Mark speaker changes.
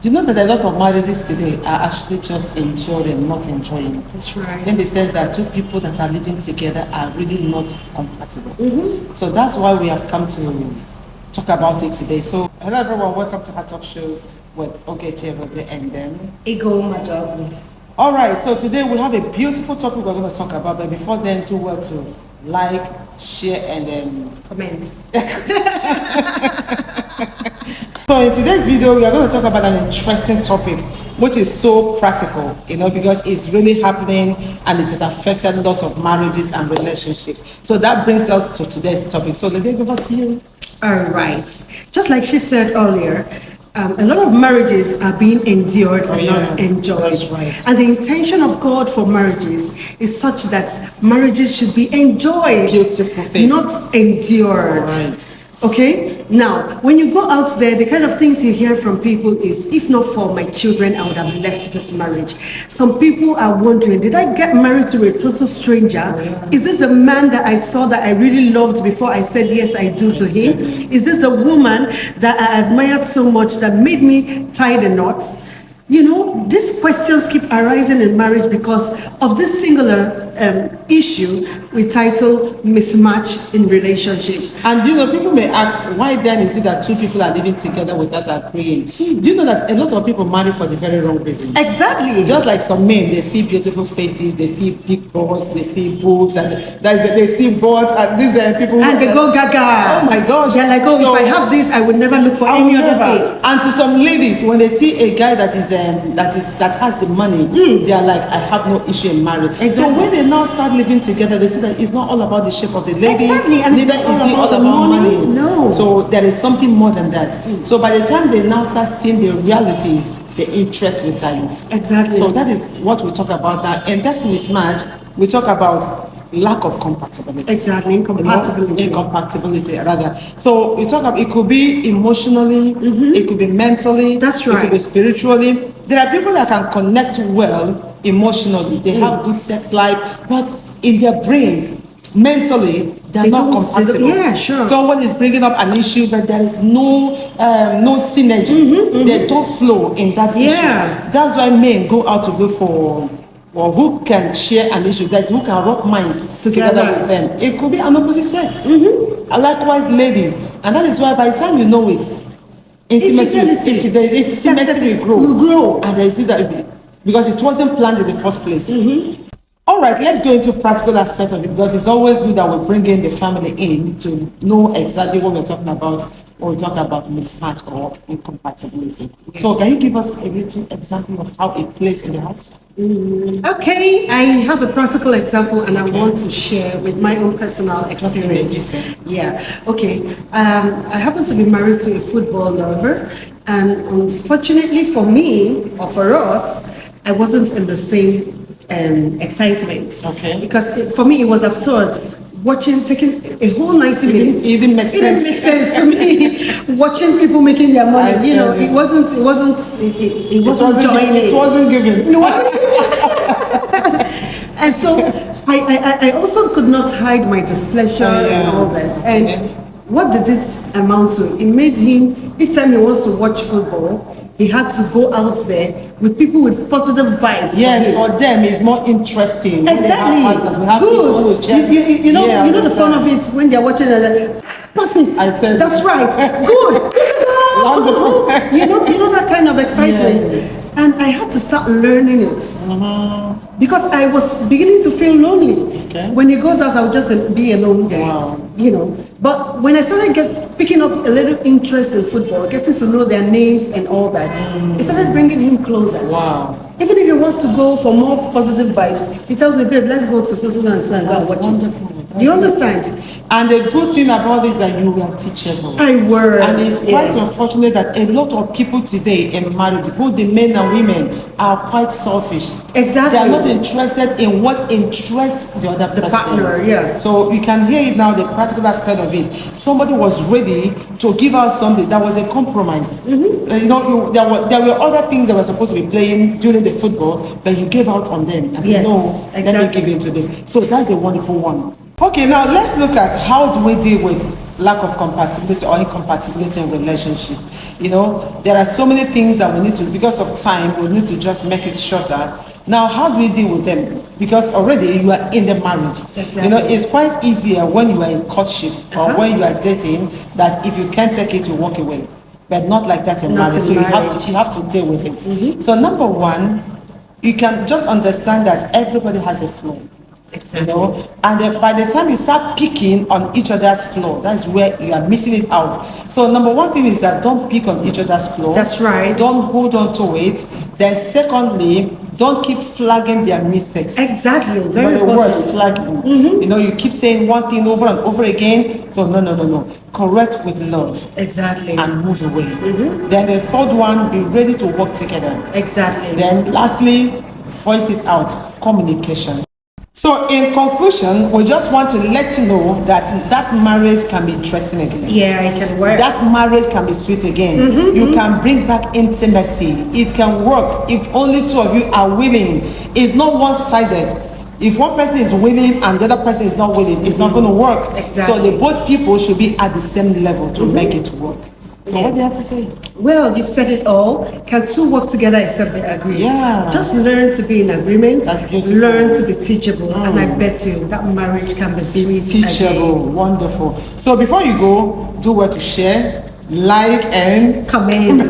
Speaker 1: Do you know that a lot of marriages today are actually just enduring, not enjoying?
Speaker 2: That's right.
Speaker 1: In the sense that two people that are living together are really not compatible. So that's why we have come to talk about it today. So hello everyone, welcome to our talk shows with Ogechi and them.
Speaker 2: Ego Majobu.
Speaker 1: All right, so today we have a beautiful topic we're going to talk about, but before then, two words to like, share, and then
Speaker 2: comment.
Speaker 1: So in today's video, we are going to talk about an interesting topic, which is so practical, because it's really happening and it has affected lots of marriages and relationships. So that brings us to today's topic. So let me go back to you.
Speaker 2: All right. Just like she said earlier, a lot of marriages are being endured and not enjoyed.
Speaker 1: That's right.
Speaker 2: And the intention of God for marriages is such that marriages should be enjoyed,
Speaker 1: Beautiful thing.
Speaker 2: not endured.
Speaker 1: All right.
Speaker 2: Okay, now when you go out there, the kind of things you hear from people is, if not for my children, I would have left this marriage. Some people are wondering, did I get married to a total stranger? Is this the man that I saw that I really loved before I said yes I do to him? Is this the woman that I admired so much that made me tie the knots? You know, these questions keep arising in marriage because of this singular issue we title mismatch in relationship.
Speaker 1: And people may ask, why then is it that two people are living together without agreeing? Do you know that a lot of people marry for the very wrong reason?
Speaker 2: Exactly.
Speaker 1: Just like some men, they see beautiful faces, they see big balls, they see boobs, and they see boards, and these are people.
Speaker 2: And they go gaga.
Speaker 1: Oh my gosh.
Speaker 2: They're like, oh, so, if I have this, I would never look for any other thing.
Speaker 1: And to some ladies, when they see a guy that has the money, they are like, I have no issue in marriage.
Speaker 2: Exactly.
Speaker 1: So when they now start living together, they see that it's not all about the shape of the lady.
Speaker 2: Exactly. And
Speaker 1: neither is it all about money.
Speaker 2: No.
Speaker 1: So there is something more than that. So by the time they now start seeing the realities, the interest will die.
Speaker 2: Exactly.
Speaker 1: So that is what we talk about now. And that's mismatch. We talk about lack of compatibility.
Speaker 2: Exactly, incompatibility.
Speaker 1: Incompatibility, rather. So we talk about, it could be emotionally, it could be mentally,
Speaker 2: that's
Speaker 1: it
Speaker 2: right.
Speaker 1: could be spiritually. There are people that can connect well emotionally. They have good sex life, but in their brains, mentally, they're not compatible.
Speaker 2: Yeah, sure.
Speaker 1: Someone is bringing up an issue, but there is no synergy. They don't flow in that issue. That's why men go out to go for, or who can share an issue, that's who can rub minds together with them. It could be an opposite sex. And likewise, ladies. And that is why by the time you know it, intimacy will grow. And they see that because it wasn't planned in the first place. All right, let's go into practical aspect of it, because it's always good that we bring in the family in to know exactly what we're talking about when we talk about mismatch or incompatibility. So can you give us a little example of how it plays in the house?
Speaker 2: Okay, I have a practical example and I want to share with my own personal experience. Yeah, okay. I happen to be married to a football lover, and unfortunately for me, or for us, I wasn't in the same excitement.
Speaker 1: Okay.
Speaker 2: Because for me, it was absurd. Taking a whole 90 minutes.
Speaker 1: It didn't make sense.
Speaker 2: It didn't make sense to me. Watching people making their money, it wasn't joining.
Speaker 1: It wasn't given.
Speaker 2: It wasn't given. And so I also could not hide my displeasure and all that. And what did this amount to? It made him, each time he wants to watch football, he had to go out there with people with positive vibes.
Speaker 1: Yes, for them it's more interesting.
Speaker 2: Exactly.
Speaker 1: Good.
Speaker 2: You know the fun of it when they're watching it. Pass it. That's right. Good.
Speaker 1: Wonderful.
Speaker 2: You know that kind of excitement. Yes. And I had to start learning it because I was beginning to feel lonely.
Speaker 1: Okay.
Speaker 2: When he goes out, I'll just be alone there.
Speaker 1: Wow.
Speaker 2: But when I started picking up a little interest in football, getting to know their names and all that, it started bringing him closer.
Speaker 1: Wow.
Speaker 2: Even if he wants to go for more positive vibes, he tells me, babe, let's go to so and so and go and watch it. You understand?
Speaker 1: And the good thing about this is that you are teachable.
Speaker 2: I was.
Speaker 1: And it's quite unfortunate that a lot of people today in marriage, both the men and women, are quite selfish.
Speaker 2: Exactly.
Speaker 1: They are not interested in what interests the other person.
Speaker 2: Partner,
Speaker 1: So you can hear it now, the practical aspect of it. Somebody was ready to give out something that was a compromise. There were other things that were supposed to be playing during the football, but you gave out on them. And said, no, let me give into this. So that's a wonderful one. Okay, now let's look at how do we deal with lack of compatibility or incompatibility in relationship. You know, there are so many things that we need to, because of time, we need to just make it shorter. Now, how do we deal with them? Because already you are in the marriage.
Speaker 2: Exactly.
Speaker 1: You know, it's quite easier when you are in courtship or when you are dating, that if you can't take it, you walk away. But not like that in
Speaker 2: Not
Speaker 1: marriage.
Speaker 2: in
Speaker 1: So
Speaker 2: marriage.
Speaker 1: you have to deal with it. So number one, you can just understand that everybody has a flaw.
Speaker 2: Exactly.
Speaker 1: You know, and then by the time you start picking on each other's flaw, that's where you are missing it out. So number one thing is that don't pick on each other's flaw.
Speaker 2: That's right.
Speaker 1: Don't hold on to it. Then secondly, don't keep flagging their mistakes.
Speaker 2: Exactly. Very
Speaker 1: But the word
Speaker 2: important.
Speaker 1: flagging. You know, you keep saying one thing over and over again. So no. Correct with love
Speaker 2: Exactly.
Speaker 1: and move away. Then the third one, be ready to work together.
Speaker 2: Exactly.
Speaker 1: Then lastly, voice it out, communication. So in conclusion, we just want to let you know that that marriage can be interesting again.
Speaker 2: Yeah, it can work.
Speaker 1: That marriage can be sweet again. You can bring back intimacy. It can work if only two of you are willing. It's not one-sided. If one person is willing and the other person is not willing, it's not going to work.
Speaker 2: Exactly.
Speaker 1: So the both people should be at the same level to make it work. So what do you have to say?
Speaker 2: Well, you've said it all. Can two work together except they agree?
Speaker 1: Yeah.
Speaker 2: Just learn to be in agreement.
Speaker 1: That's beautiful.
Speaker 2: Learn to be teachable. And I bet you that marriage can be sweet
Speaker 1: Teachable.
Speaker 2: again.
Speaker 1: Wonderful. So before you go, do what to share, like, and
Speaker 2: Comment.